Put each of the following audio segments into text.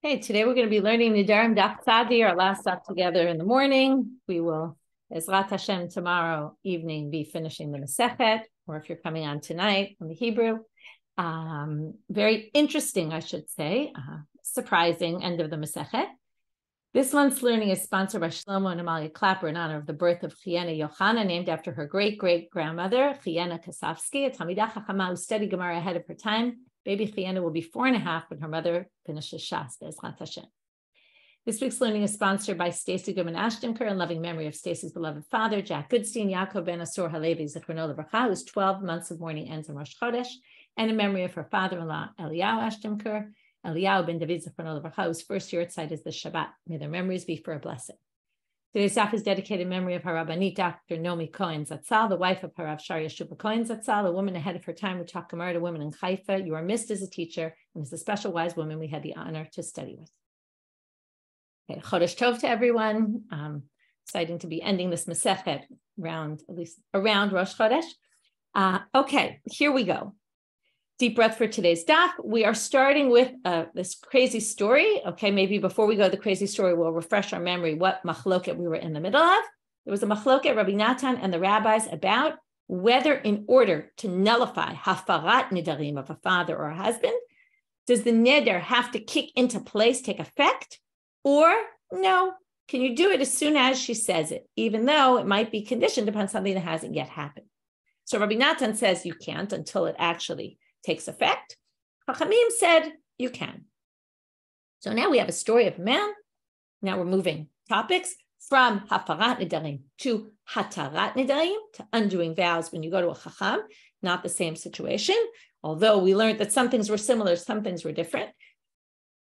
Hey, today we're going to be learning Nedarim Daf Tzadi, our last daf together in the morning. We will, Ezrat Hashem, tomorrow evening be finishing the Masechet, or if you're coming on tonight on the Hebrew. Very interesting, I should say, surprising end of the Masechet. This month's learning is sponsored by Shlomo and Amalia Clapper in honor of the birth of Chiena Yochana, named after her great-great-grandmother, Chiena Kasavsky, a Talmidah Chachama who studied Gemara ahead of her time. Baby Chiena will be 4.5 when her mother finishes Shas, Be'ezrat Hashem. This week's learning is sponsored by Stacy Goodman Ashtonker in loving memory of Stacy's beloved father, Jack Goodstein, Yaakov ben Asur Halevi, Zichrono Livracha, whose 12 months of mourning ends in Rosh Chodesh, and in memory of her father-in-law, Eliyahu Ashtonker, Eliyahu ben David Zichrono Livracha, whose first year at sight is the Shabbat. May their memories be for a blessing. Today's daf is dedicated in memory of her Rabbanit, Dr. Yomi Cohen Zatzal, the wife of Harav Shari Yeshuba Cohen Zatzal, a woman ahead of her time who taught Gemara to women in Haifa. You are missed as a teacher, and as a special wise woman we had the honor to study with. Okay, Chodesh Tov to everyone. Exciting to be ending this Masechet around Rosh Chodesh. Okay, here we go. Deep breath for today's daf. We are starting with this crazy story. Okay, maybe before we go to the crazy story, we'll refresh our memory what machloket we were in the middle of. There was a machloket, Rabbi Natan and the rabbis, about whether in order to nullify hafarat nedarim of a father or a husband, does the neder have to kick into place, take effect, or no? Can you do it as soon as she says it, even though it might be conditioned upon something that hasn't yet happened? So Rabbi Natan says you can't until it actually takes effect. Chachamim said you can. So now we have a story of a man. Now we're moving topics from hafarat nedarim to hatarat nedarim, to undoing vows when you go to a chacham. Not the same situation, although we learned that some things were similar, some things were different.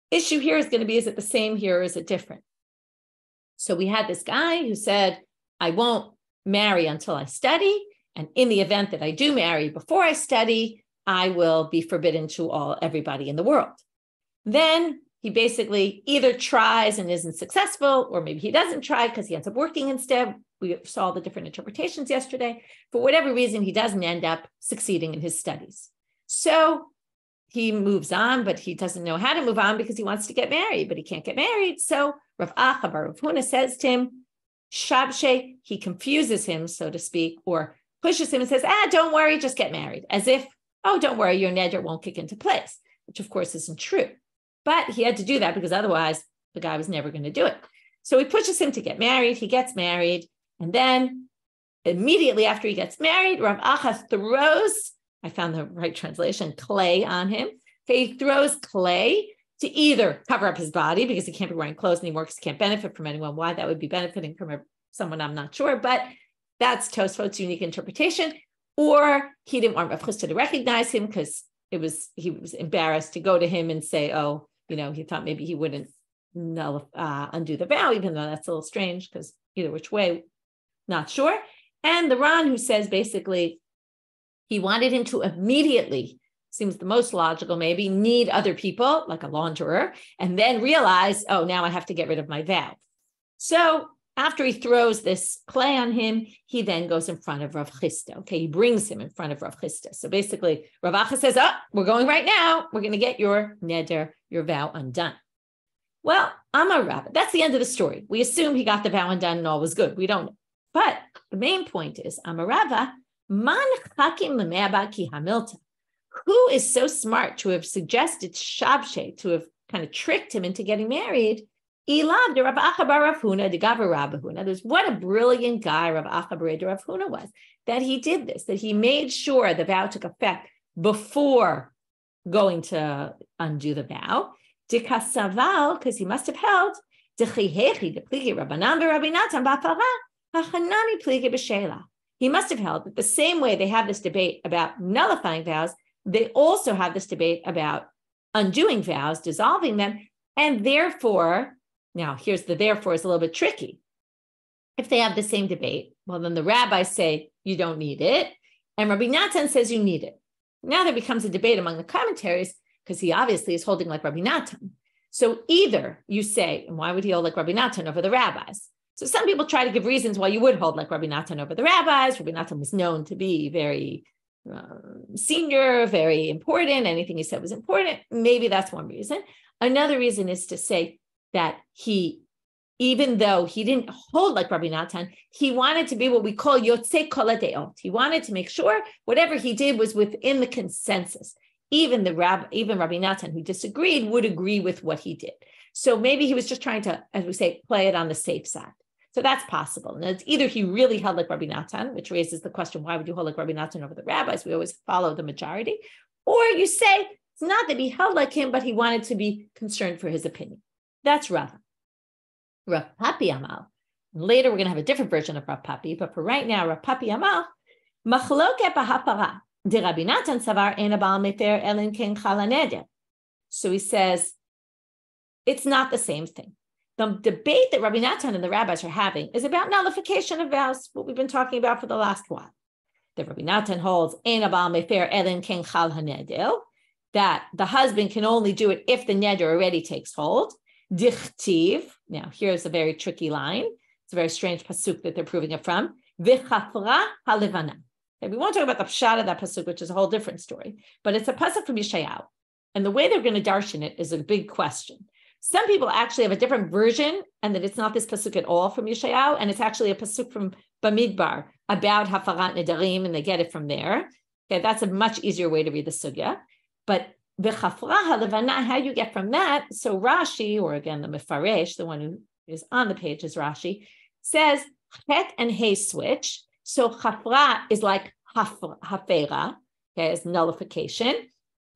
Issue here is going to be, is it the same here or is it different? So we had this guy who said, I won't marry until I study, and in the event that I do marry before I study, I will be forbidden to everybody in the world. Then he basically either tries and isn't successful, or maybe he doesn't try because he ends up working instead. We saw the different interpretations yesterday. For whatever reason, he doesn't end up succeeding in his studies. So he moves on, but he doesn't know how to move on because he wants to get married, but he can't get married. So Rav Acha bar Rav Huna says to him, Shabshe, he confuses him, so to speak, or pushes him and says, don't worry, just get married, as if, oh, don't worry, your neder won't kick into place, which of course isn't true. But he had to do that because otherwise the guy was never going to do it. So he pushes him to get married. He gets married. And then immediately after he gets married, Rav Acha throws, I found the right translation, clay on him. Okay, he throws clay to either cover up his body because he can't be wearing clothes anymore because he can't benefit from anyone. Why that would be benefiting from someone, I'm not sure. But that's Tosfot's unique interpretation. Or he didn't want Rav Chisda to recognize him because he was embarrassed to go to him and say, he thought maybe he wouldn't undo the vow, even though that's a little strange because either which way, not sure. And the Ran who says basically he wanted him to immediately, seems the most logical maybe, need other people like a launderer and then realize, now I have to get rid of my vow. So after he throws this clay on him, he then goes in front of Rav Chisda. Okay, he brings him in front of Rav Chisda. So basically, Rav Acha says, we're going right now. We're going to get your neder, your vow undone. Well, Amar Rav, that's the end of the story. We assume he got the vow undone and all was good. We don't know. But the main point is, Amar Rava, man chakim leme'aba ki hamilta. Who is so smart to have suggested Shabshe, to have kind of tricked him into getting married? Ilav de Rav Acha bar Rav Huna de Gavar Rav Huna. There's what a brilliant guy Rav Acha bar Rav Huna was, that he did this, that he made sure the vow took effect before going to undo the vow. De Kasaval, because he must have held de Chihechi de Pligi Rabbanan be Rabbi Natan ba'Fara Hachanami Pligi b'Sheila. He must have held that the same way they have this debate about nullifying vows, they also have this debate about undoing vows, dissolving them, and therefore. Now, here's the therefore is a little bit tricky. If they have the same debate, well, then the rabbis say you don't need it, and Rabbi Natan says you need it. Now there becomes a debate among the commentaries because he obviously is holding like Rabbi Natan. So either you say, and why would he hold like Rabbi Natan over the rabbis? So some people try to give reasons why you would hold like Rabbi Natan over the rabbis. Rabbi Natan was known to be very senior, very important. Anything he said was important. Maybe that's one reason. Another reason is to say that even though he didn't hold like Rabbi Natan, he wanted to be what we call yotzei kol hadeot. He wanted to make sure whatever he did was within the consensus. Even Rabbi Natan, who disagreed, would agree with what he did. So maybe he was just trying to, as we say, play it on the safe side. So that's possible. And it's either he really held like Rabbi Natan, which raises the question, why would you hold like Rabbi Natan over the rabbis? We always follow the majority. Or you say, it's not that he held like him, but he wanted to be concerned for his opinion. That's Rav Papi Amal. Later, we're going to have a different version of Rav Papi, but for right now, Rav Papi Amal, machloket b'hapara de Rabbi Natan savar ein abal mefer elin ken chal haneder. So he says, it's not the same thing. The debate that Rabbi Natan and the rabbis are having is about nullification of vows, what we've been talking about for the last while. That Rabbi Natan holds ein abal mefer elin ken chal haneder, that the husband can only do it if the neder already takes hold. Dichtiv. Now, here's a very tricky line. It's a very strange pasuk that they're proving it from. V'chafra halevana. Okay, we won't talk about the pshat of that pasuk, which is a whole different story. But it's a pasuk from Yeshayahu, and the way they're going to darshan it is a big question. Some people actually have a different version, and that it's not this pasuk at all from Yeshayahu, and it's actually a pasuk from Bamidbar about hafarat nedarim, and they get it from there. Okay, that's a much easier way to read the sugya. But the chafra halevana, how you get from that? So Rashi, or again the Mefaresh, the one who is on the page is Rashi, says chet and hey switch. So chafra is like hafera, okay, is nullification.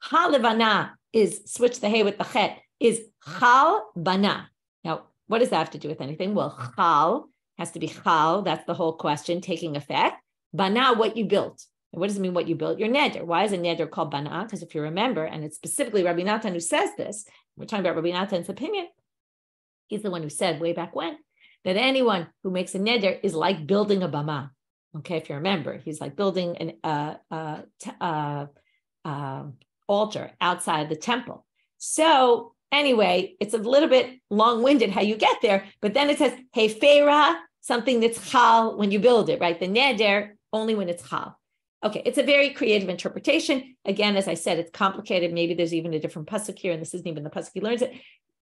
Halevana is switch the hey with the chet is chal bana. Now, what does that have to do with anything? Well, chal has to be chal. That's the whole question, taking effect. Bana, what you built. What does it mean, what you built? Your neder. Why is a neder called bana? Because if you remember, and it's specifically Rabbi Natan who says this, we're talking about Rabbi Natan's opinion. He's the one who said way back when that anyone who makes a neder is like building a bama. Okay, if you remember, he's like building an altar outside the temple. So anyway, it's a little bit long-winded how you get there, but then it says hefera, something that's chal when you build it, right? The neder only when it's chal. Okay, it's a very creative interpretation. Again, as I said, it's complicated. Maybe there's even a different pasuk here, and this isn't even the pasuk he learns it.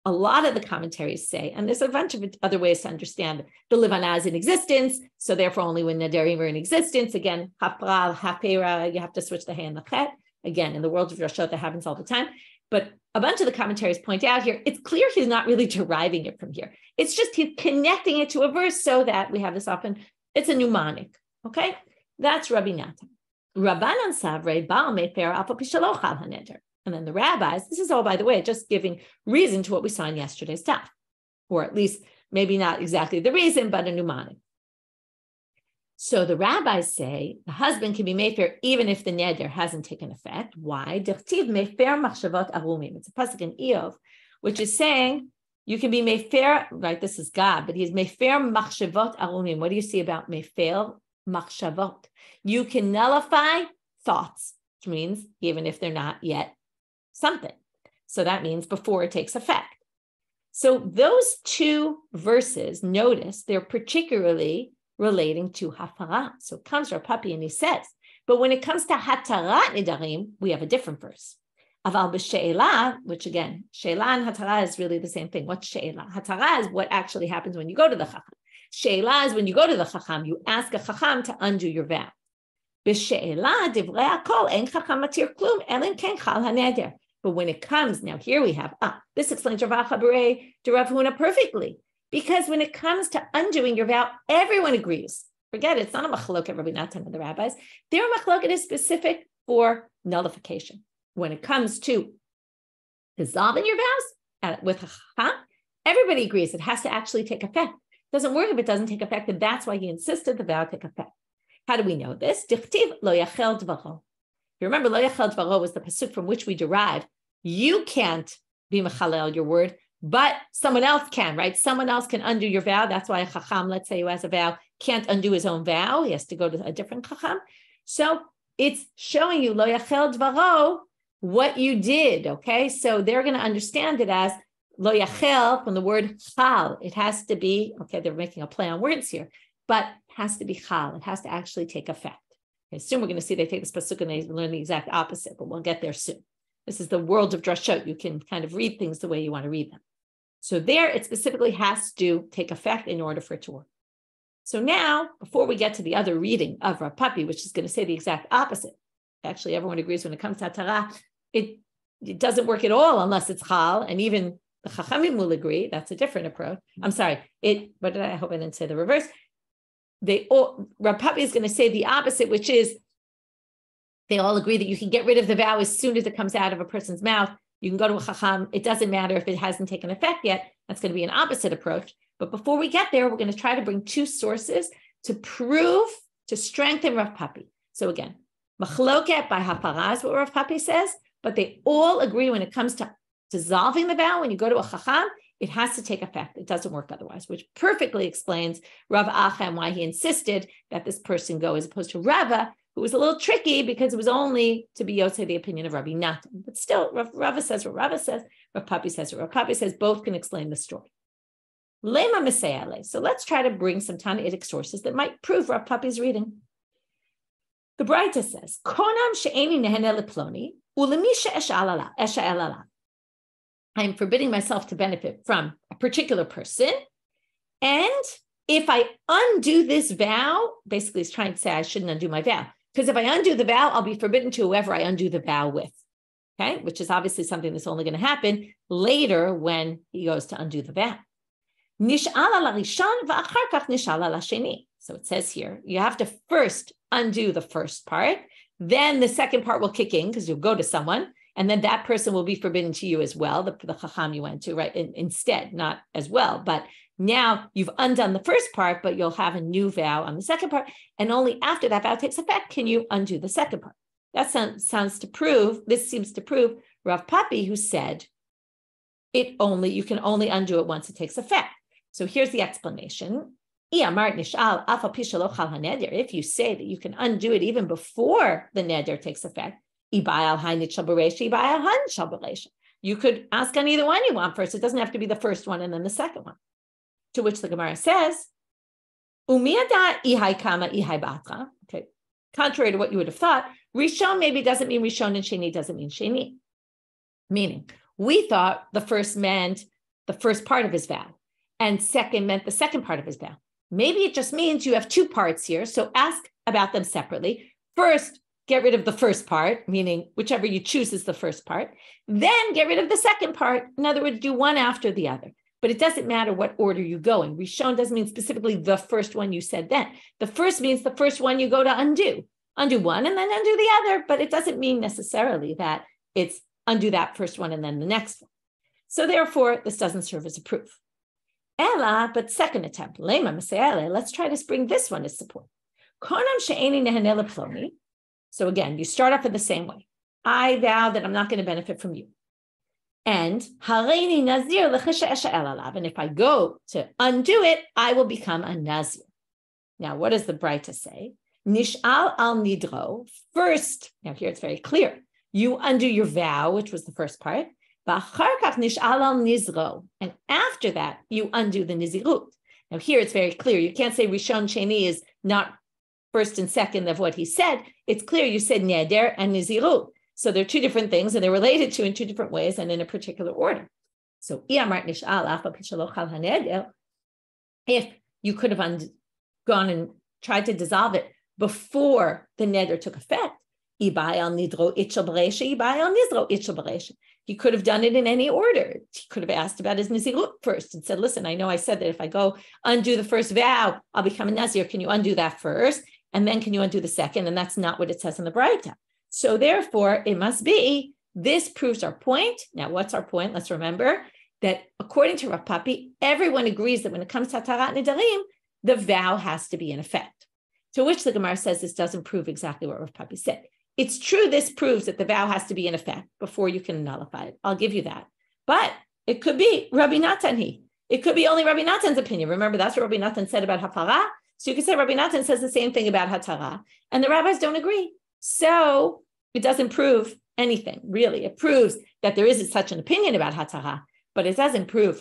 A lot of the commentaries say, and there's a bunch of other ways to understand the Levana is in existence, so therefore only when Nedarim are in existence. Again, hafra, hafera, you have to switch the hay and the chet. Again, in the world of Rashot, that happens all the time. But a bunch of the commentaries point out here, it's clear he's not really deriving it from here. It's just he's connecting it to a verse so that we have this often, it's a mnemonic, okay? That's Rabbi Natan. Rabbanan savrei ba'al mefer afa pishaloch al haneder. And then the rabbis, this is all, by the way, just giving reason to what we saw in yesterday's daf, or at least maybe not exactly the reason, but a mnemonic. So the rabbis say the husband can be mefer even if the neder hasn't taken effect. Why? Dichtiv mefer machshavot arumim. It's a pasuk in Eov, which is saying you can be mefer, right? This is God, but he's mefer machshavot arumim. What do you see about mefer machshavot? You can nullify thoughts, which means even if they're not yet something. So that means before it takes effect. So those two verses, notice they're particularly relating to hafara. So it comes Rav Papi and he says, but when it comes to hatarat nedarim, we have a different verse. Aval b'she'ela, which again, she'ela and hatara is really the same thing. What's she'ela? Hatara is what actually happens when you go to the chacham. She'ela is when you go to the chacham, you ask a chacham to undo your vow. B'she'ela divrei hakol ein chacham matir klum elin ken chal haneder. But when it comes, now here we have, this explains Rav Acha to Rav Huna perfectly. Because when it comes to undoing your vow, everyone agrees. Forget it, it's not a machloket Rabbi Natan and the rabbis. Their machloket is specific for nullification. When it comes to dissolving your vows with a chacham, everybody agrees it has to actually take effect. It doesn't work if it doesn't take effect, and that's why he insisted the vow take effect. How do we know this? Dichtiv lo yachel dvaro. You remember, lo yachel dvaro was the pasuk from which we derive. You can't be mechalel your word, but someone else can, right? Someone else can undo your vow. That's why a chacham, let's say who has a vow, can't undo his own vow. He has to go to a different chacham. So it's showing you lo yachel dvaro, what you did, okay? So they're going to understand it as lo yachel from the word chal. It has to be, okay, they're making a play on words here, but it has to be chal. It has to actually take effect. Okay, soon we're going to see they take this pasuk and they learn the exact opposite, but we'll get there soon. This is the world of drashot. You can kind of read things the way you want to read them. So there, it specifically has to take effect in order for it to work. So now, before we get to the other reading of Rav Papi, which is going to say the exact opposite, actually everyone agrees when it comes to hatara, it doesn't work at all unless it's chal, and even the chachamim will agree. That's a different approach. I'm sorry. I hope I didn't say the reverse. Rav Papi is going to say the opposite, which is they all agree that you can get rid of the vow as soon as it comes out of a person's mouth. You can go to a chacham. It doesn't matter if it hasn't taken effect yet. That's going to be an opposite approach. But before we get there, we're going to try to bring two sources to strengthen Rav Papi. So again, machloket by hafara is what Rav Papi says, but they all agree when it comes to dissolving the vow, when you go to a chacham, it has to take effect. It doesn't work otherwise, which perfectly explains Rav Acha and why he insisted that this person go as opposed to Rava, who was a little tricky because it was only to be Yosei the opinion of Rabbi Natan. But still, Rava says what Rava says, Rav Papi says what Rav Papi says, both can explain the story. Lema Meseyale. So let's try to bring some Tanaitic sources that might prove Rav Papi's reading. The Braita says, Konam she'eni nehene leploni, ulemi she'esha'el. I am forbidding myself to benefit from a particular person. And if I undo this vow, basically he's trying to say I shouldn't undo my vow. Because if I undo the vow, I'll be forbidden to whoever I undo the vow with. Okay, which is obviously something that's only going to happen later when he goes to undo the vow. So it says here, you have to first undo the first part. Then the second part will kick in because you'll go to someone. And then that person will be forbidden to you as well, the chacham you went to, right? Instead, not as well. But now you've undone the first part, but you'll have a new vow on the second part. And only after that vow takes effect can you undo the second part. That seems to prove Rav Papi, who said you can only undo it once it takes effect. So here's the explanation. If you say that you can undo it even before the neder takes effect, you could ask on either one you want first. It doesn't have to be the first one and then the second one. To which the Gemara says, okay, contrary to what you would have thought, Rishon maybe doesn't mean Rishon and Sheni doesn't mean Sheni. Meaning, we thought the first meant the first part of his vow and second meant the second part of his vow. Maybe it just means you have two parts here, so ask about them separately. First, get rid of the first part, meaning whichever you choose is the first part. Then get rid of the second part. In other words, do one after the other. But it doesn't matter what order you go in. Rishon doesn't mean specifically the first one you said then. The first means the first one you go to undo. Undo one and then undo the other. But it doesn't mean necessarily that it's undo that first one and then the next one. So therefore, this doesn't serve as a proof. Ella, but second attempt. Lema Masayele. Let's try to bring this one as support. Konam she'eni nehanele ploni. So again, you start off in the same way. I vow that I'm not going to benefit from you. And hareini nazir l'cheshe'esha'el alav. And if I go to undo it, I will become a nazir. Now, what does the Braita say? Nish'al al nidro. First, now here it's very clear. You undo your vow, which was the first part. V'achar kach nish'al al nizro. And after that, you undo the nizirut. Now here it's very clear. You can't say Rishon Sheni is not first and second of what he said. It's clear you said neder and nizirut. So they're two different things and they're related to in two different ways and in a particular order. So if you could have gone and tried to dissolve it before the neder took effect, he could have done it in any order. He could have asked about his nizirut first and said, listen, I know I said that if I go undo the first vow, I'll become a nazir. Can you undo that first? And then can you undo the second? And that's not what it says in the Braita. So therefore, it must be, this proves our point. Now, what's our point? Let's remember that according to Rav Papi, everyone agrees that when it comes to Hatarat Nedarim, the vow has to be in effect. To which the Gemara says this doesn't prove exactly what Rav Papi said. It's true this proves that the vow has to be in effect before you can nullify it. I'll give you that. But it could be Rabbi Natan. It could be only Rabbi Natan's opinion. Remember, that's what Rabbi Natan said about Hafara. So you could say Rabbi Natan says the same thing about Hatara. And the rabbis don't agree. So it doesn't prove anything, really. It proves that there is such an opinion about Hatara, but it doesn't prove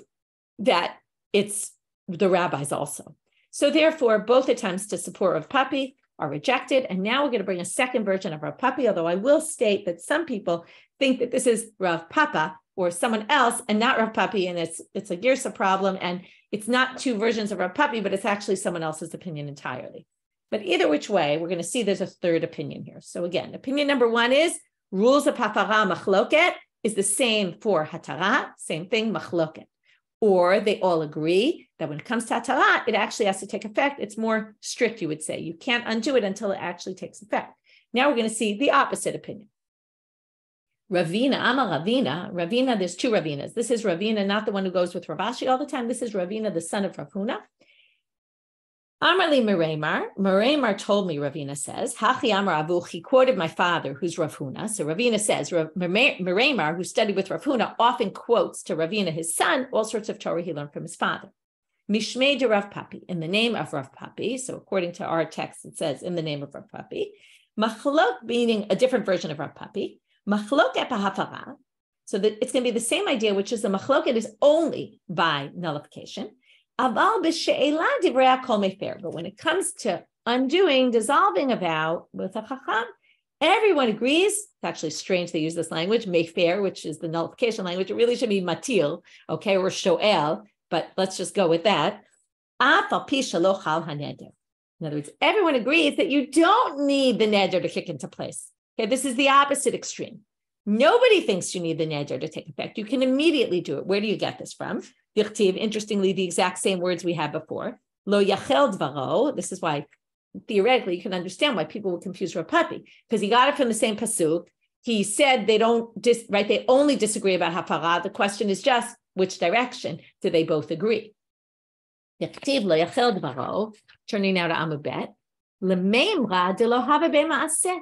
that it's the rabbis also. So therefore, both attempts to support Rav Papi are rejected. And now we're going to bring a second version of Rav Papi, although I will state that some people think that this is Rav Papa or someone else and not Rav Papi, and it's a Girsa problem, and it's not two versions of Rav Papi, but it's actually someone else's opinion entirely. But either which way, we're going to see there's a third opinion here. So again, opinion number one is rules of hafara machloket is the same for hatara, same thing, machloket. Or they all agree that when it comes to hatara, it actually has to take effect. It's more strict, you would say. You can't undo it until it actually takes effect. Now we're going to see the opposite opinion. Ravina, Amar Ravina, there's two Ravinas. This is Ravina, not the one who goes with Rav Acha all the time. This is Ravina, the son of Rav Huna. Amarli Meremar told me, Ravina says, Hachi Amar Avuch, he quoted my father, who's Rav Huna. So Ravina says, Meremar, who studied with Rav Huna, often quotes to Ravina, his son, all sorts of Torah he learned from his father. Mishmei de Rav Papi, in the name of Rav Papi. So according to our text, it says, in the name of Rav Papi. Machlok, meaning a different version of Rav Papi. Machloket b'hafara, so that it's going to be the same idea, which is the machloket is only by nullification. Aval b'she'ela divrei hakol mefer. But when it comes to undoing, dissolving a vow with a chacham, everyone agrees. It's actually strange they use this language, mefer, which is the nullification language. It really should be matil, okay, or shoel, but let's just go with that. Afal pi shelo chal haneder. In other words, everyone agrees that you don't need the neder to kick into place. Okay, this is the opposite extreme. Nobody thinks you need the neder to take effect. You can immediately do it. Where do you get this from? Interestingly, the exact same words we had before. Lo yachel dvaro. This is why, theoretically, you can understand why people would confuse Rav Papi, because he got it from the same pasuk. He said they don't, right? They only disagree about hafara. The question is just which direction do they both agree? Lo yachel dvaro. Turning now to Amud Bet. Lemeimra de lo have b'maaseh.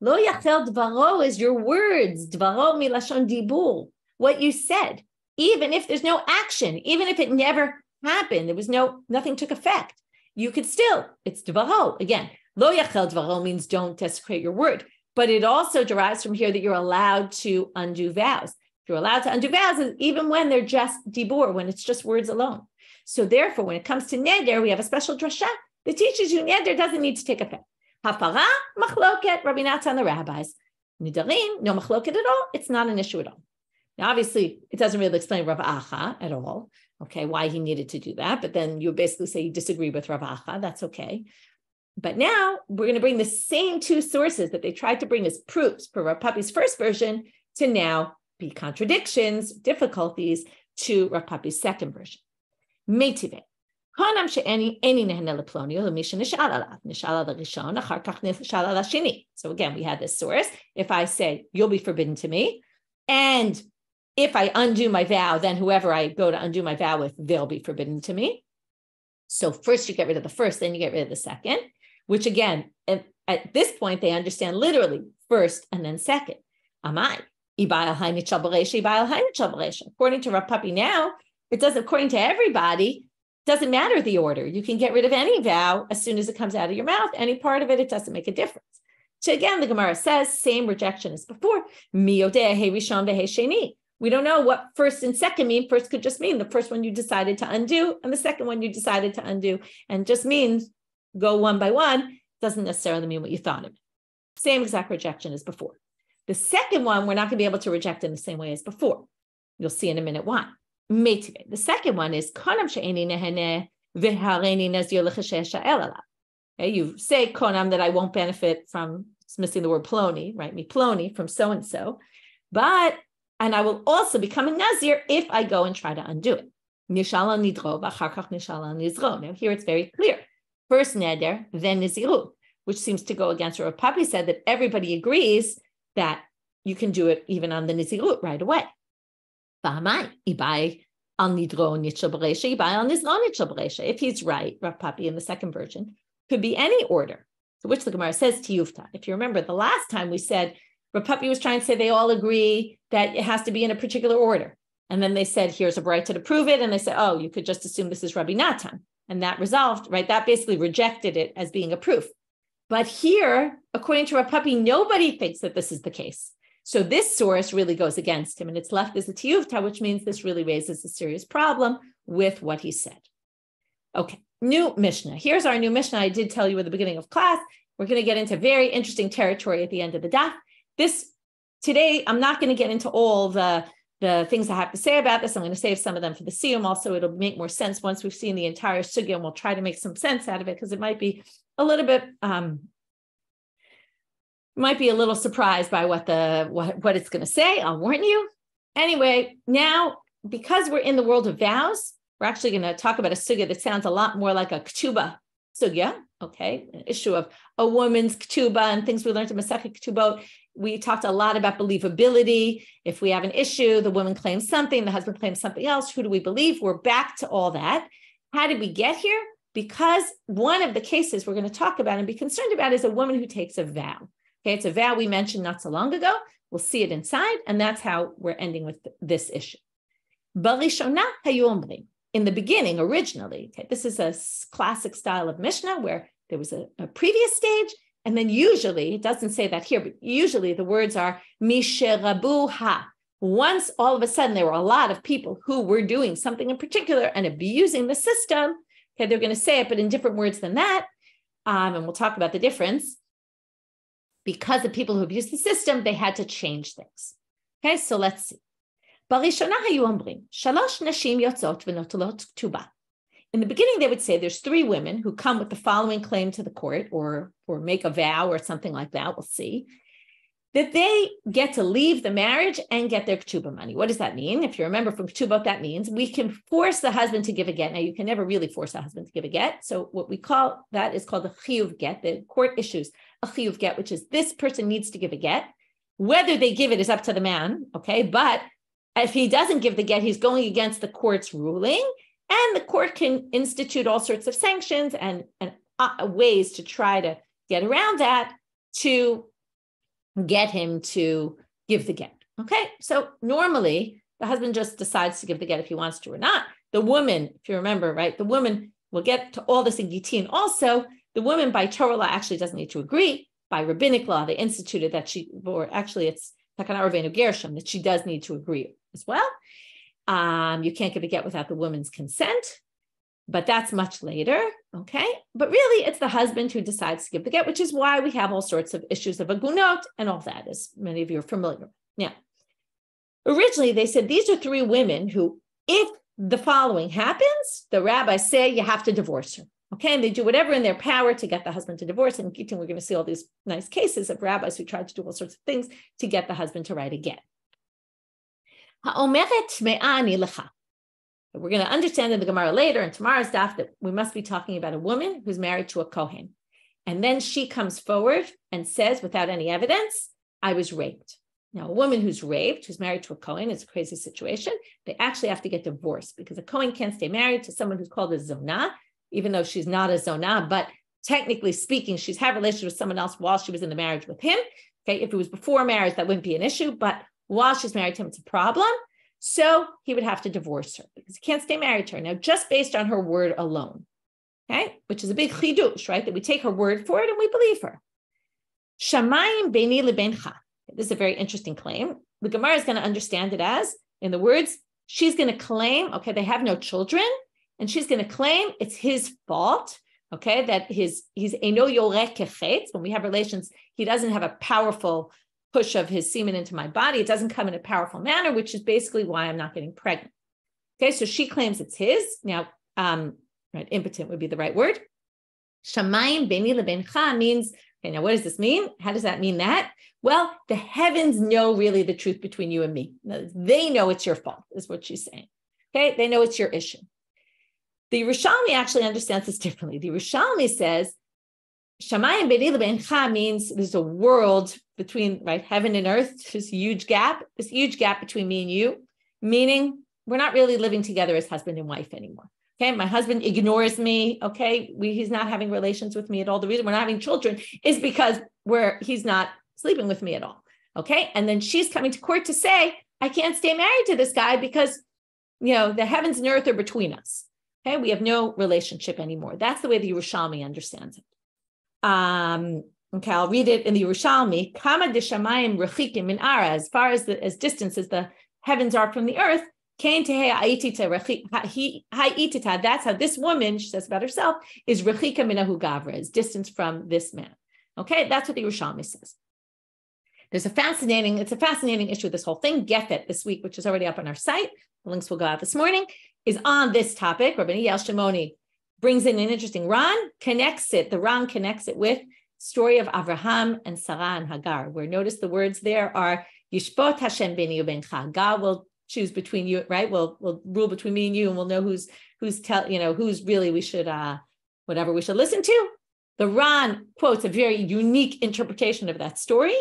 Lo yachel dvaro is your words. Dvaro milashon dibur. What you said, even if there's no action, even if it never happened, there was nothing took effect, you could still, it's dvaro. Again, lo yachel dvaro means don't desecrate your word, but it also derives from here that you're allowed to undo vows. You're allowed to undo vows even when they're just dibur, when it's just words alone. So therefore, when it comes to neder, we have a special drasha that teaches you neder doesn't need to take effect. Hafara, machloket, Rabbi Natan, the rabbis. Nedarim, no machloket at all. It's not an issue at all. Now, obviously, it doesn't really explain Rav Acha at all, okay, why he needed to do that. But then you basically say you disagree with Rav Acha. That's okay. But now we're going to bring the same two sources that they tried to bring as proofs for Rav Papi's first version to now be contradictions, difficulties to Rav Papi's second version. Meitive. So again, we had this source. If I say, you'll be forbidden to me, and if I undo my vow, then whoever I go to undo my vow with, they'll be forbidden to me. So first you get rid of the first, then you get rid of the second, which again, at this point, they understand literally first and then second. Amai. According to Rav Papi now, it doesn't, according to everybody, doesn't matter the order. You can get rid of any vow as soon as it comes out of your mouth. Any part of it, it doesn't make a difference. So again, the Gemara says, same rejection as before. We don't know what first and second mean. First could just mean the first one you decided to undo, and the second one you decided to undo, and just means go one by one. Doesn't necessarily mean what you thought of it. Same exact rejection as before. The second one, we're not going to be able to reject in the same way as before. You'll see in a minute why. The second one is you say konam that I won't benefit from, it's missing the word ploni, right? Me ploni from so-and-so, and I will also become a nazir if I go and try to undo it. Now here it's very clear. First neder, then nizirut, which seems to go against what Rav Papi said, that everybody agrees that you can do it even on the nizirut right away. If he's right, Rav Papi in the second version, could be any order, to which the Gemara says tiyufta. If you remember, the last time we said Rav Papi was trying to say they all agree that it has to be in a particular order. And then they said, here's a braita to prove it. And they said, oh, you could just assume this is Rabbi Natan. And that resolved, right? That basically rejected it as being a proof. But here, according to Rav Papi, nobody thinks that this is the case. So this source really goes against him, and it's left as a tiyuvta, which means this really raises a serious problem with what he said. Okay, new Mishnah. Here's our new Mishnah. I did tell you at the beginning of class, We're going to get into very interesting territory at the end of the daf. Today, I'm not going to get into all the things I have to say about this. I'm going to save some of them for the siyum. Also, it'll make more sense once we've seen the entire sugya, and we'll try to make some sense out of it, because it might be a little bit, surprised by what it's going to say. I'll warn you. Anyway, now, because we're in the world of vows, we're actually going to talk about a sugya that sounds a lot more like a ketuba sugya, okay? An issue of a woman's ketuba and things we learned in Masechet Ketubot. We talked a lot about believability. If we have an issue, the woman claims something, the husband claims something else. Who do we believe? We're back to all that. How did we get here? Because one of the cases we're going to talk about and be concerned about is a woman who takes a vow. Okay, it's a vow we mentioned not so long ago. We'll see it inside, and that's how we're ending with this issue. Barishona hayu omrim. In the beginning, originally, okay, this is a classic style of Mishnah where there was a previous stage, and then usually, it doesn't say that here, but usually the words are misherabu ha. Once all of a sudden there were a lot of people who were doing something in particular and abusing the system, okay, they're going to say it, but in different words than that, and we'll talk about the difference. Because the people who abused the system, they had to change things. Okay, so let's see. In the beginning, they would say there's 3 women who come with the following claim to the court or make a vow or something like that. We'll see that they get to leave the marriage and get their ketuba money. What does that mean? If you remember from ketubot, that means we can force the husband to give a get. Now, you can never really force a husband to give a get. So what we call that is called a chiyuv get. The court issues a chiyuv get, which is this person needs to give a get. Whether they give it is up to the man, okay? But if he doesn't give the get, he's going against the court's ruling, and the court can institute all sorts of sanctions and ways to try to get around that to get him to give the get. Okay, so normally the husband just decides to give the get if he wants to or not. The woman, if you remember, right, the woman will get to all this in Gittin. Also, the woman by Torah law actually doesn't need to agree. By rabbinic law, they instituted that it's that she does need to agree as well. You can't give a get without the woman's consent, but that's much later, okay? But really, it's the husband who decides to give the get, which is why we have all sorts of issues of agunot and all that, as many of you are familiar with. Now, originally, they said these are 3 women who, if the following happens, the rabbis say you have to divorce her, okay? And they do whatever in their power to get the husband to divorce. And in Gittin, we're going to see all these nice cases of rabbis who tried to do all sorts of things to get the husband to write a get. We're going to understand in the Gemara later in tomorrow's daf that we must be talking about a woman who's married to a kohen. And then she comes forward and says, without any evidence, I was raped. Now, a woman who's raped, who's married to a kohen, it's a crazy situation. They actually have to get divorced because a kohen can't stay married to someone who's called a zonah, even though she's not a zonah, but technically speaking, she's had a relationship with someone else while she was in the marriage with him. Okay, if it was before marriage, that wouldn't be an issue, but while she's married to him, it's a problem. So he would have to divorce her because he can't stay married to her. Now, just based on her word alone, okay, which is a big chidush, right? That we take her word for it and we believe her. Shamayim beini lebencha. This is a very interesting claim. The Gemara is going to understand it as, in the words, she's going to claim, okay, they have no children, and she's going to claim it's his fault, okay, that he's eno yoreh kechetz. When we have relations, he doesn't have a powerful push of his semen into my body. It doesn't come in a powerful manner, which is basically why I'm not getting pregnant. Okay, so she claims it's his. Now, right, impotent would be the right word. Shamayim beini lebencha means, okay, now what does this mean? How does that mean that? Well, the heavens know really the truth between you and me. They know it's your fault, is what she's saying. Okay, they know it's your issue. The Yerushalmi actually understands this differently. The Yerushalmi says, Shamayim beini lebencha means there's a world between, right, heaven and earth, this huge gap between me and you, meaning we're not really living together as husband and wife anymore. Okay, my husband ignores me. Okay, he's not having relations with me at all. The reason we're not having children is because he's not sleeping with me at all. Okay, and then she's coming to court to say, I can't stay married to this guy because, the heavens and earth are between us. Okay, we have no relationship anymore. That's the way the Yerushalmi understands it. Okay, I'll read it in the Yerushalmi. Kama deshamayim rechikim min ara, as far as distance as the heavens are from the earth. That's how this woman, she says about herself, is rechika minahu gavra, is distance from this man. Okay, that's what the Yerushalmi says. It's a fascinating issue, this whole thing. Gefet this week, which is already up on our site, the links will go out this morning, is on this topic. Rabbi Natan brings in an interesting Ran connects it with story of Avraham and Sarah and Hagar, where notice the words there are Yishpot Hashem beni ubencha. God will choose between you, right? We'll rule between me and you, and we'll know who's really we should listen to. The Ran quotes a very unique interpretation of that story,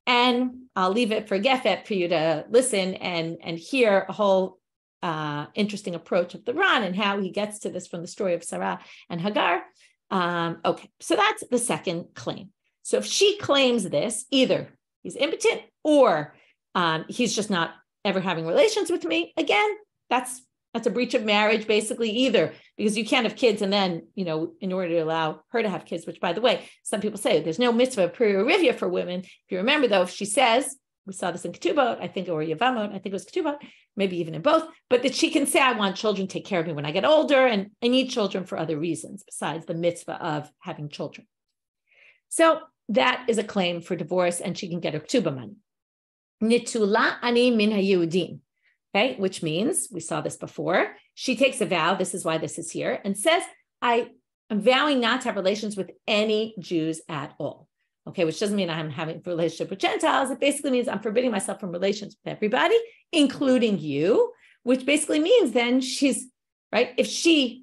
and I'll leave it for Gefet for you to listen and hear a whole interesting approach of the Ran and how he gets to this from the story of Sarah and Hagar. Okay, so that's the second claim. So if she claims this, either he's impotent or he's just not ever having relations with me, again, that's a breach of marriage, basically, either because you can't have kids and then, in order to allow her to have kids, which, by the way, some people say there's no mitzvah prerivia for women. If you remember, though, if she says, we saw this in ketubot, I think, or yavamot, I think it was ketubot, maybe even in both, but that she can say, I want children to take care of me when I get older, and I need children for other reasons besides the mitzvah of having children. So that is a claim for divorce, and she can get her ketuba money. Nitula ani min hayudim, okay, which means, we saw this before, she takes a vow, this is why this is here, and says, I am vowing not to have relations with any Jews at all. Okay, which doesn't mean I'm having a relationship with Gentiles. It basically means I'm forbidding myself from relations with everybody, including you, which basically means then she's, right,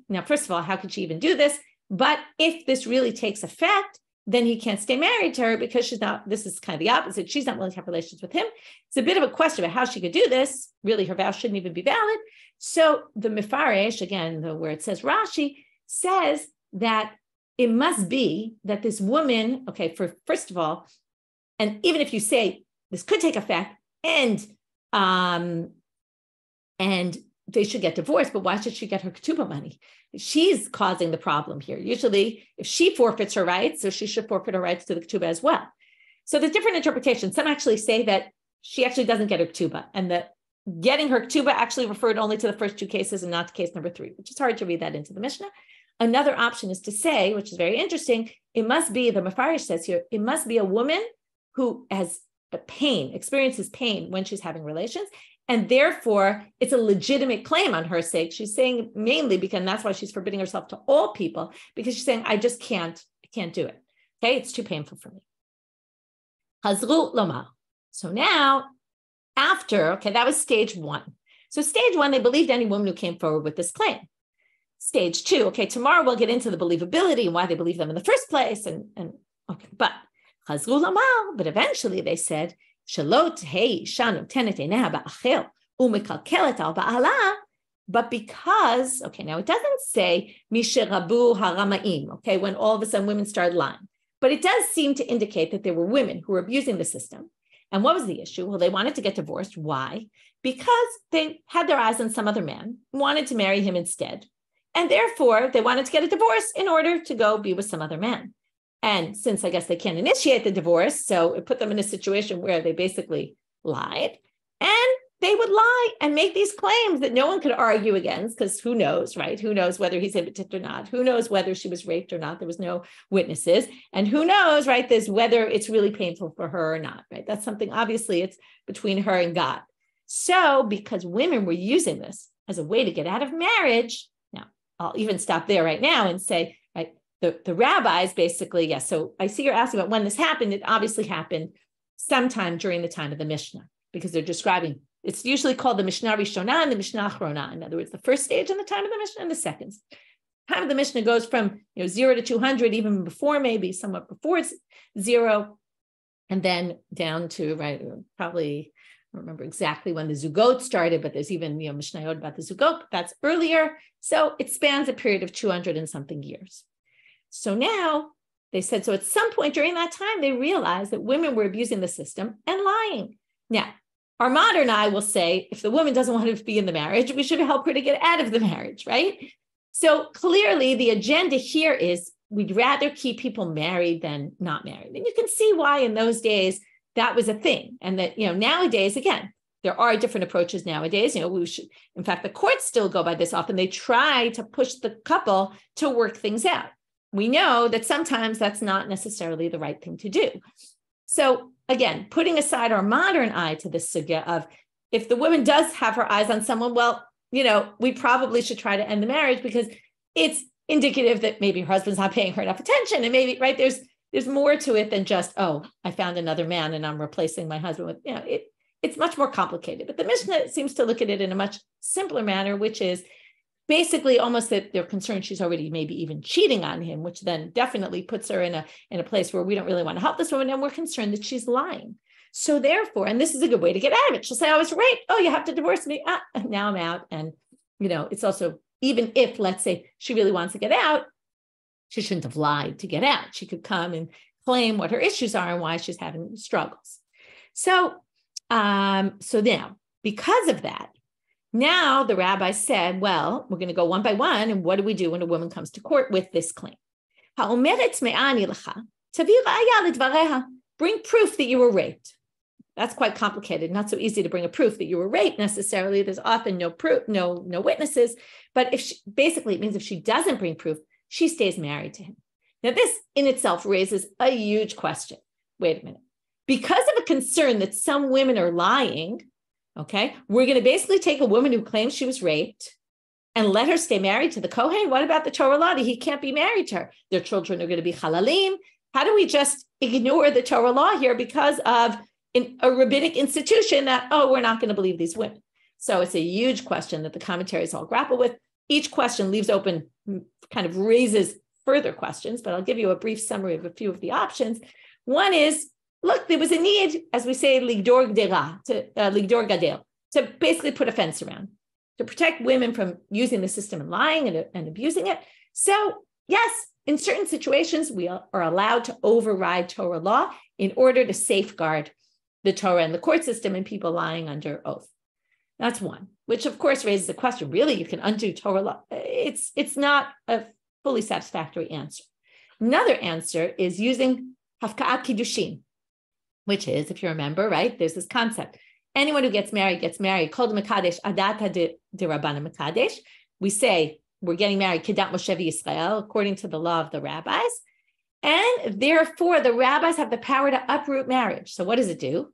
now, first of all, how could she even do this? But if this really takes effect, then he can't stay married to her because this is kind of the opposite. She's not willing to have relations with him. It's a bit of a question about how she could do this. Really, her vow shouldn't even be valid. So the Mefaresh, again, where it says Rashi, says that it must be that this woman, okay, first of all, and even if you say this could take effect and they should get divorced, but why should she get her ketuba money? She's causing the problem here. Usually, if she forfeits her rights, so she should forfeit her rights to the ketuba as well. So there's different interpretations. Some actually say that she actually doesn't get her ketuba, and that getting her ketuba actually referred only to the first two cases and not to case number 3, which is hard to read that into the Mishnah. Another option is to say, which is very interesting, it must be, the Mefarish says here, it must be a woman who has experiences pain when she's having relations, and therefore it's a legitimate claim on her sake. She's saying mainly because that's why she's forbidding herself to all people, because she's saying, I can't do it. Okay, it's too painful for me. Hazru lomar. So now, that was stage 1. So stage 1, they believed any woman who came forward with this claim. Stage 2, okay, tomorrow we'll get into the believability and why they believe them in the first place. But eventually they said, but because, now it doesn't say, when all of a sudden women started lying, but it does seem to indicate that there were women who were abusing the system. And what was the issue? Well, they wanted to get divorced. Why? Because they had their eyes on some other man, wanted to marry him instead. And therefore, they wanted to get a divorce in order to go be with some other man. And since I guess they can't initiate the divorce, so it put them in a situation where they basically lied. And they would lie and make these claims that no one could argue against, because who knows, right? Who knows whether he's impotent or not? Who knows whether she was raped or not? There was no witnesses. And who knows, right, whether it's really painful for her or not, right? That's something, obviously, it's between her and God. So because women were using this as a way to get out of marriage, I'll even stop there right now and say, right, the rabbis basically, yes. So I see you're asking about when this happened. It obviously happened sometime during the time of the Mishnah, because they're describing, it's usually called the Mishnah Rishonah and the Mishnah Achrona. In other words, the first stage in the time of the Mishnah and the second. Time of the Mishnah goes from 0 to 200, even before, maybe somewhat before it's 0, and then down to, right, probably, I don't remember exactly when the Zugot started, but there's even Mishnayot about the Zugot, but that's earlier. So it spans a period of 200 and something years. So now they said, so at some point during that time, they realized that women were abusing the system and lying. Now, our modern eye will say, if the woman doesn't want to be in the marriage, we should help her to get out of the marriage, right? So clearly the agenda here is we'd rather keep people married than not married. And you can see why in those days that was a thing. And that, nowadays, again, there are different approaches nowadays. In fact, the courts still go by this often. They try to push the couple to work things out. we know that sometimes that's not necessarily the right thing to do. So again, putting aside our modern eye to this sugya of if the woman does have her eyes on someone, well, we probably should try to end the marriage because it's indicative that maybe her husband's not paying her enough attention. And maybe, right, there's more to it than just, oh, I found another man and I'm replacing my husband with, it's much more complicated. But the Mishnah seems to look at it in a much simpler manner, which is basically almost that they're concerned she's already maybe even cheating on him, which then definitely puts her in a place where we don't really want to help this woman, and we're concerned that she's lying. So therefore, and this is a good way to get out of it, she'll say, I was raped. Oh, you have to divorce me. Now I'm out. And, it's also, even if, let's say, she really wants to get out, she shouldn't have lied to get out. She could come and claim what her issues are and why she's having struggles. So now, because of that, now the rabbi said, well, we're going to go one by one. And what do we do when a woman comes to court with this claim? Bring proof that you were raped. That's quite complicated. Not so easy to bring a proof that you were raped necessarily. There's often no proof, no witnesses. But basically it means if she doesn't bring proof, she stays married to him. Now this in itself raises a huge question. Wait a minute. Because of a concern that some women are lying, okay, we're going to basically take a woman who claims she was raped and let her stay married to the kohen. What about the Torah law? He can't be married to her. Their children are going to be halalim. How do we just ignore the Torah law here because of a rabbinic institution that, we're not going to believe these women? So it's a huge question that the commentaries all grapple with. Each question leaves open, kind of raises further questions, but I'll give you a brief summary of a few of the options. One is, look, there was a need, as we say, ligdor gadel, to basically put a fence around, to protect women from using the system and lying and abusing it. So yes, in certain situations, we are allowed to override Torah law in order to safeguard the Torah and the court system and people lying under oath. That's one, which of course raises the question, really, you can undo Torah law? It's not a fully satisfactory answer. Another answer is using hafka'at kiddushin, which is, if you remember, right, there's this concept. Anyone who gets married. Kol mekadesh adata de Rabbanit mekadesh. We say we're getting married, kedat Moshe Yisrael, according to the law of the rabbis. And therefore, the rabbis have the power to uproot marriage. So what does it do?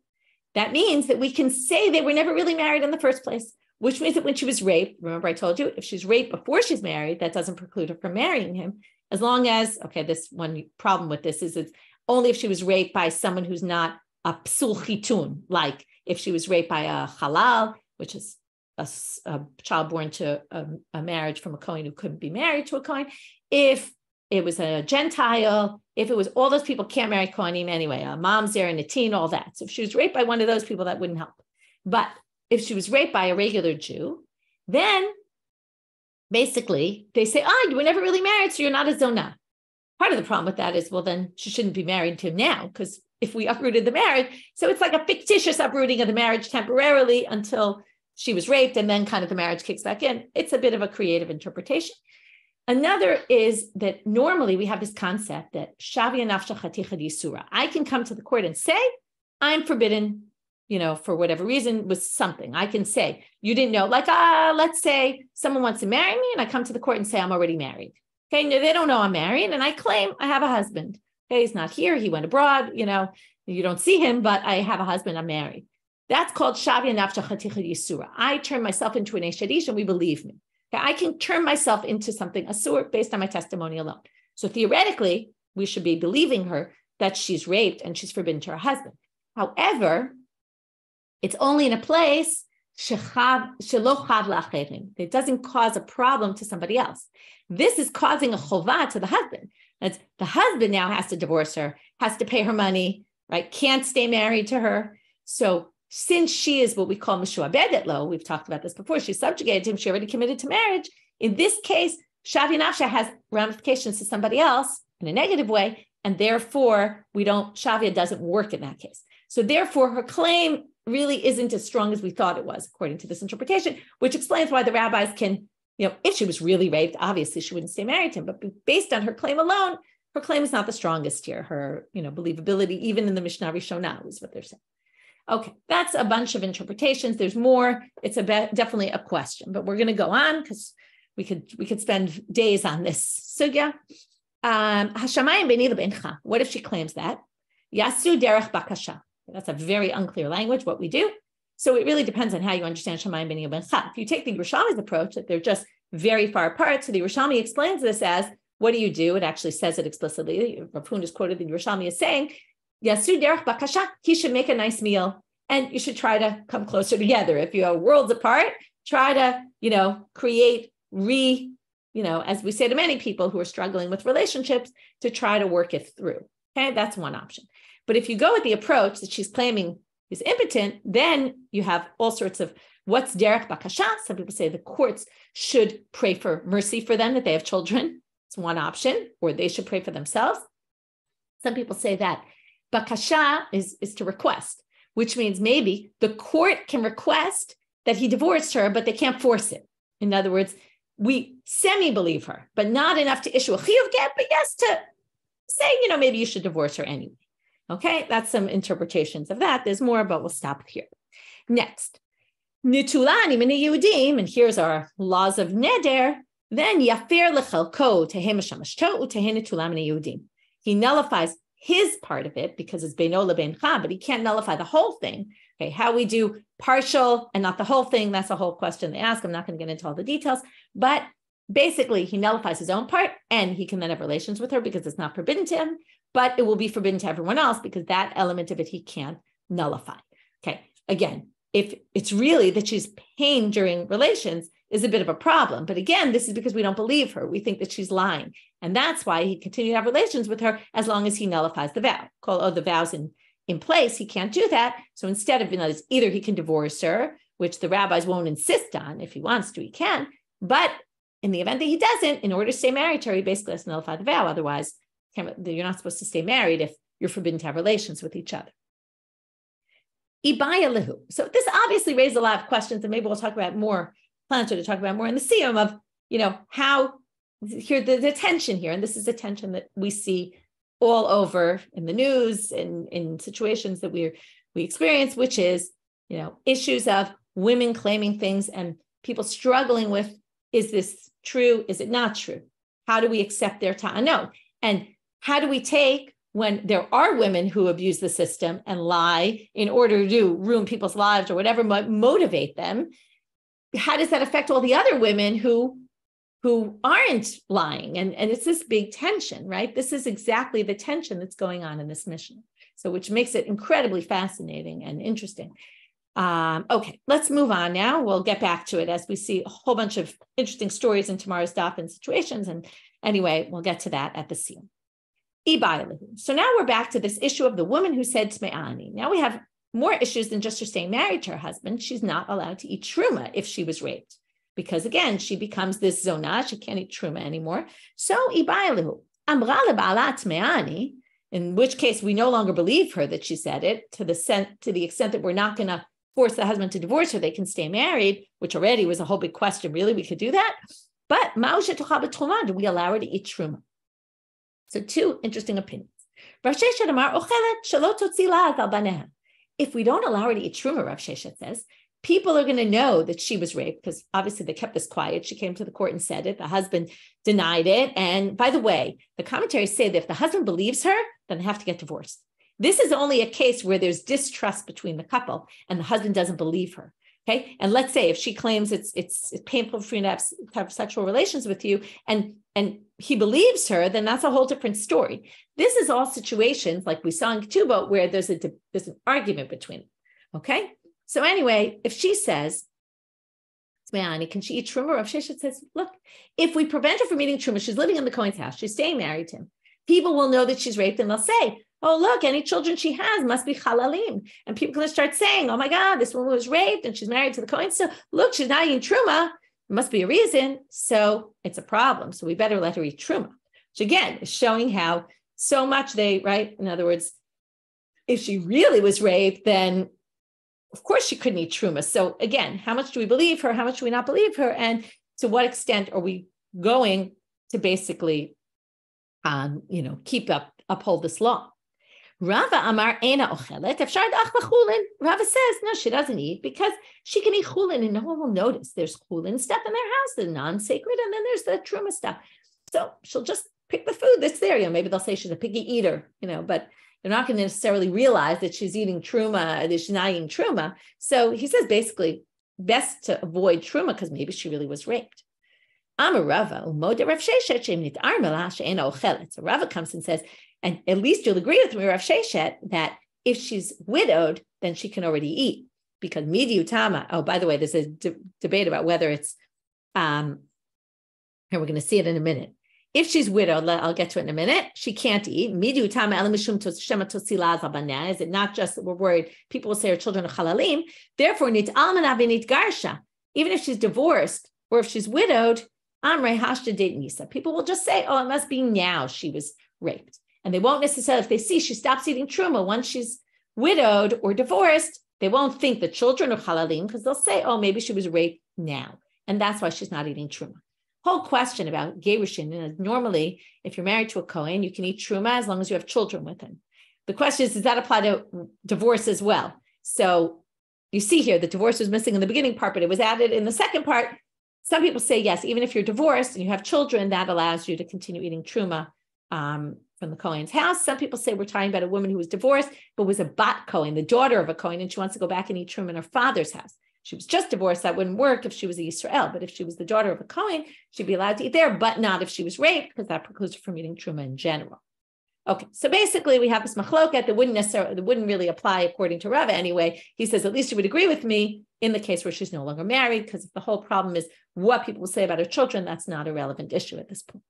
That means that we can say they were never really married in the first place, which means that when she was raped, remember I told you, if she's raped before she's married, that doesn't preclude her from marrying him, as long as, this one problem with this is it's only if she was raped by someone who's not a psul chitun, like if she was raped by a halal, which is a child born to a marriage from a kohen who couldn't be married to a kohen, if it was a Gentile, if it was all those people can't marry kohenim anyway, a mamzer and a teen, all that. So if she was raped by one of those people, that wouldn't help. But if she was raped by a regular Jew, then basically they say, you were never really married, so you're not a zonah. Part of the problem with that is, well, then she shouldn't be married to him now, because if we uprooted the marriage, so it's like a fictitious uprooting of the marriage temporarily until she was raped, and then kind of the marriage kicks back in. It's a bit of a creative interpretation. Another is that normally we have this concept that shavia nafsha chaticha d'isura. I can come to the court and say, I'm forbidden, for whatever reason, with something. I can say, you didn't know, like, let's say someone wants to marry me, and I come to the court and say, I'm already married. Okay, no, they don't know I'm married, and I claim I have a husband. Okay, he's not here, he went abroad, you don't see him, but I have a husband, I'm married. That's called shavia nafsha chaticha d'isura. I turn myself into an eshadish, and we believe me. Okay, I can turn myself into something asur based on my testimony alone. So theoretically, we should be believing her that she's raped and she's forbidden to her husband. However, it's only in a place it doesn't cause a problem to somebody else. This is causing a chovah to the husband. That's the husband now has to divorce her, has to pay her money, right? Can't stay married to her. So since she is what we call mishuabedet lo, we've talked about this before, she's subjugated to him, she already committed to marriage. In this case, shavia nafsha has ramifications to somebody else in a negative way, and therefore shavia doesn't work in that case. So therefore, her claim really isn't as strong as we thought it was, according to this interpretation, which explains why the rabbis can, if she was really raped, obviously she wouldn't stay married to him, but based on her claim alone, her claim is not the strongest here. Her, believability, even in the Mishnah Rishonah, is what they're saying. Okay, that's a bunch of interpretations. There's more. It's definitely a question, but we're going to go on because we could spend days on this sugya. Hashamayim beni lebencha. What if she claims that? Yasu derech bakasha. That's a very unclear language, what we do. So it really depends on how you understand Shamayim beni lebencha. If you take the Yerushalmi's approach, that they're just very far apart, so the Yerushalmi explains this as, what do you do? It actually says it explicitly. Rav Hun is quoted the Yerushalmi as saying, Yasu derech bakasha, he should make a nice meal, and you should try to come closer together. If you are worlds apart, try to, create as we say to many people who are struggling with relationships, to try to work it through. Okay, that's one option. But if you go with the approach that she's claiming is impotent, then you have all sorts of what's derech bakasha. Some people say the courts should pray for mercy for them, that they have children. It's one option, or they should pray for themselves. Some people say that bakasha is to request, which means maybe the court can request that he divorced her, but they can't force it. In other words, we semi-believe her, but not enough to issue a chiyuv get, but yes, to say, maybe you should divorce her anyway. Okay, that's some interpretations of that. There's more, but we'll stop here. Next, nitulani min Yehudim, and here's our laws of neder. Then yafer lechalko tehem shamashto utehem nitulam min Yehudim. He nullifies his part of it because it's beino lebencha, but he can't nullify the whole thing. Okay, how we do partial and not the whole thing, that's a whole question they ask. I'm not going to get into all the details, but basically he nullifies his own part, and he can then have relations with her because it's not forbidden to him, but it will be forbidden to everyone else because that element of it he can't nullify. Okay, again, if it's really that she's paying during relations is a bit of a problem. But again, this is because we don't believe her. We think that she's lying. And that's why he continued to have relations with her as long as he nullifies the vow. The vow's in place, he can't do that. So instead of, either he can divorce her, which the rabbis won't insist on. If he wants to, he can. But in the event that he doesn't, in order to stay married to her, he basically has to nullify the vow. Otherwise, you're not supposed to stay married if you're forbidden to have relations with each other. Ibaya lehu. So this obviously raised a lot of questions, and maybe we'll talk about more, plan to talk about more in the siyum of, how here the tension here, and this is a tension that we see all over in the news and in situations that we experience, which is, issues of women claiming things and people struggling with, is this true? Is it not true? How do we accept their ta'anot? And how do we take when there are women who abuse the system and lie in order to ruin people's lives or whatever might motivate them? How does that affect all the other women who aren't lying? And it's this big tension, right? This is exactly the tension that's going on in this mission. So which makes it incredibly fascinating and interesting. Okay, let's move on now. We'll get back to it as we see a whole bunch of interesting stories in tomorrow's daf and situations. And anyway, we'll get to that at the siyum. So now we're back to this issue of the woman who said Tme'ani. Now we have more issues than just her staying married to her husband. She's not allowed to eat truma if she was raped, because again, she becomes this zonah. She can't eat truma anymore. So Ibailahu Amra leba'ala Tme'ani, in which case we no longer believe her that she said it, to the extent that we're not going to force the husband to divorce her. They can stay married, which already was a whole big question. Really, we could do that. But do we allow her to eat truma? So two interesting opinions. If we don't allow her to eat truma, Rav Sheshet says, people are going to know that she was raped because obviously they kept this quiet. She came to the court and said it. The husband denied it. And by the way, the commentaries say that if the husband believes her, then they have to get divorced. This is only a case where there's distrust between the couple and the husband doesn't believe her. Okay. And let's say if she claims it's painful for you to have sexual relations with you and he believes her, then that's a whole different story. This is all situations like we saw in ketuba where there's an argument between them. Okay. So anyway, if she says, can she eat truma? Rav Sheshet says, look, if we prevent her from eating truma, she's living in the kohen's house, she's staying married to him. People will know that she's raped and they'll say, oh, look, any children she has must be halalim. And people are going to start saying, oh my God, this woman was raped and she's married to the kohen. So look, she's not eating truma. There must be a reason. So it's a problem. So we better let her eat truma. Which again is showing how so much right? In other words, if she really was raped, then of course she couldn't eat truma. So again, how much do we believe her? How much do we not believe her? And to what extent are we going to basically, uphold this law? Rava Amar Ena Ochelet. Rava says, no, she doesn't eat because she can eat chulin and no one will notice. There's chulin stuff in their house, the non-sacred, and then there's the truma stuff. So she'll just pick the food that's there. Maybe they'll say she's a picky eater, but they're not going to necessarily realize that she's eating truma, that she's not eating truma. So he says basically best to avoid truma because maybe she really was raped. So Rava comes and says, and at least you'll agree with me, Rav Sheshet, that if she's widowed, then she can already eat because midiu tama. Oh, by the way, there's a debate about whether it's, and we're going to see it in a minute. If she's widowed, I'll get to it in a minute, she can't eat. Midiu tama elamishum toshema tosila zabaneh. Is it not just that we're worried people will say her children are chalalim? Therefore, nit almana v'nit garsha. Even if she's divorced or if she's widowed, amrei hashda date nisa. People will just say, oh, it must be now she was raped. And they won't necessarily, if they see she stops eating truma once she's widowed or divorced, they won't think the children are halalim because they'll say, oh, maybe she was raped now. And that's why she's not eating truma. Whole question about gerushin. Normally, if you're married to a kohen, you can eat truma as long as you have children with him. The question is, does that apply to divorce as well? So you see here, the divorce was missing in the beginning part, but it was added in the second part. Some people say, yes, even if you're divorced and you have children, that allows you to continue eating truma from the Kohen's house. Some people say we're talking about a woman who was divorced, but was a bat Kohen, the daughter of a Kohen, and she wants to go back and eat truma in her father's house. She was just divorced. That wouldn't work if she was a Yisrael, but if she was the daughter of a Kohen, she'd be allowed to eat there, but not if she was raped, because that precludes her from eating truma in general. Okay, so basically we have this machloket that wouldn't really apply according to Rava anyway. He says, at least you would agree with me in the case where she's no longer married, because if the whole problem is what people will say about her children, that's not a relevant issue at this point.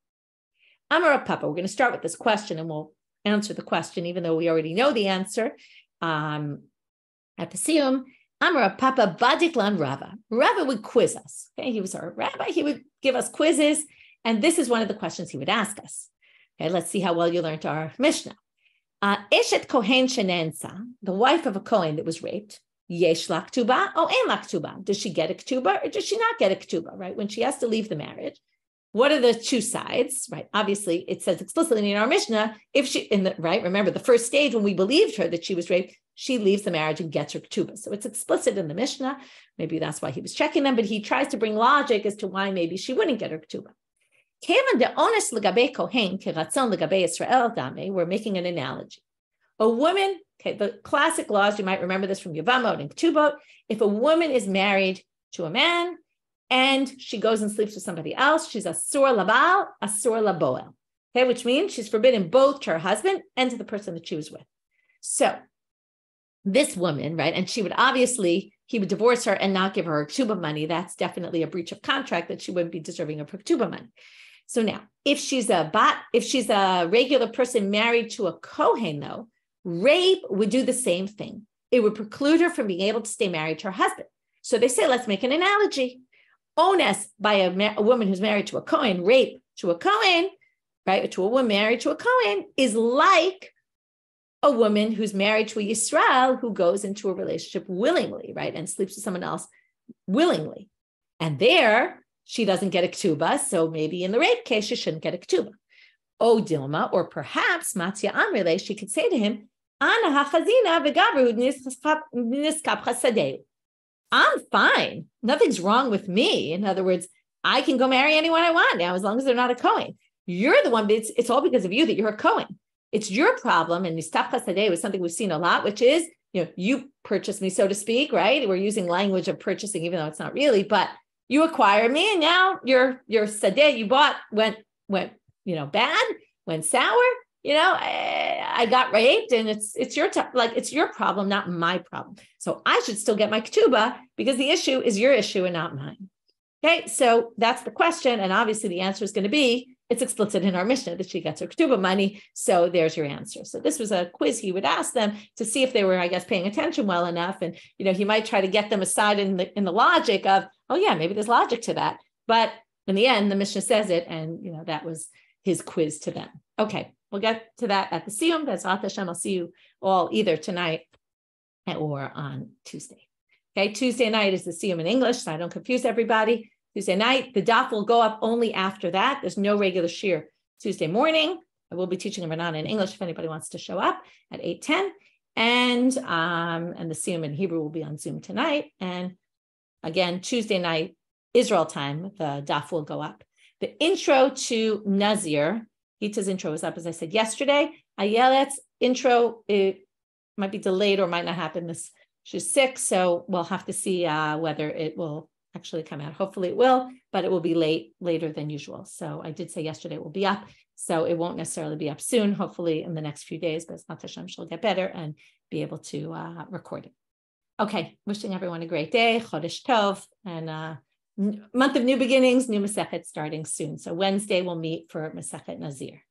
Amar Papa, we're going to start with this question and we'll answer the question, even though we already know the answer. At the Siyum, Amar Papa Badiklan Rava. Rava would quiz us. Okay, he was our rabbi. He would give us quizzes. And this is one of the questions he would ask us. Okay, let's see how well you learned our Mishnah. Eshet Kohen Shenensa, the wife of a Kohen that was raped, Yesh la ketuba, o ein la ketuba. Does she get a ketuba or does she not get a ketuba, right? When she has to leave the marriage, what are the two sides, right? Obviously, it says explicitly in our Mishnah, if she, remember the first stage when we believed her that she was raped, she leaves the marriage and gets her ketuba. So it's explicit in the Mishnah. Maybe that's why he was checking them, but he tries to bring logic as to why maybe she wouldn't get her ketuba. We're making an analogy. A woman, okay, the classic laws, you might remember this from Yavamot and Ketubot. If a woman is married to a man and she goes and sleeps with somebody else, she's asur labal, asur laboel, okay, which means she's forbidden both to her husband and to the person that she was with. So this woman, right, and she would obviously, he would divorce her and not give her ketuba money. That's definitely a breach of contract that she wouldn't be deserving of her ketuba money. So now, if she's a regular person married to a kohen, though, rape would do the same thing. It would preclude her from being able to stay married to her husband. So they say, let's make an analogy. Ones by a woman who's married to a kohen, rape to a kohen, right, to a woman married to a kohen, is like a woman who's married to a Yisrael who goes into a relationship willingly, right, and sleeps with someone else willingly. And there, she doesn't get a ketuba, so maybe in the rape case, she shouldn't get a ketuba. O Dilma, or perhaps Matzia Amrele, she could say to him, Ana hachazina v'gavru niskap chasadeu. I'm fine. Nothing's wrong with me. In other words, I can go marry anyone I want now, as long as they're not a Kohen. You're the one, but it's all because of you that you're a Kohen. It's your problem, and niskap chasadeu is something we've seen a lot, which is, you purchased me, so to speak, right? We're using language of purchasing, even though it's not really, but you acquired me, and now your sadeh you bought went bad, went sour. I got raped, and it's your problem, not my problem. So I should still get my ketuba because the issue is your issue and not mine. Okay, so that's the question, and obviously the answer is going to be it's explicit in our Mishnah that she gets her ketuba money. So there's your answer. So this was a quiz he would ask them to see if they were, I guess, paying attention well enough, and he might try to get them aside in the logic of, oh yeah, maybe there's logic to that. But in the end, the Mishnah says it, and that was his quiz to them. Okay, we'll get to that at the Siyum. That's Rav Acha. I'll see you all either tonight or on Tuesday. Okay, Tuesday night is the Siyum in English, so I don't confuse everybody. Tuesday night, the daf will go up only after that. There's no regular shiur Tuesday morning. I will be teaching Rabbi Natan in English if anybody wants to show up at 8:10. And the Siyum in Hebrew will be on Zoom tonight. And again, Tuesday night, Israel time, the daf will go up. The intro to Nazir Gita's intro is up, as I said yesterday. Ayelet's intro, it might be delayed or might not happen. She's sick, so we'll have to see whether it will actually come out. Hopefully it will, but it will be later than usual. So I did say yesterday it will be up, so it won't necessarily be up soon, hopefully in the next few days, but Nat Hashem she'll get better and be able to record it. Okay, wishing everyone a great day, Chodesh Tov, and month of new beginnings, new Masechet starting soon. So Wednesday we'll meet for Masechet Nazir.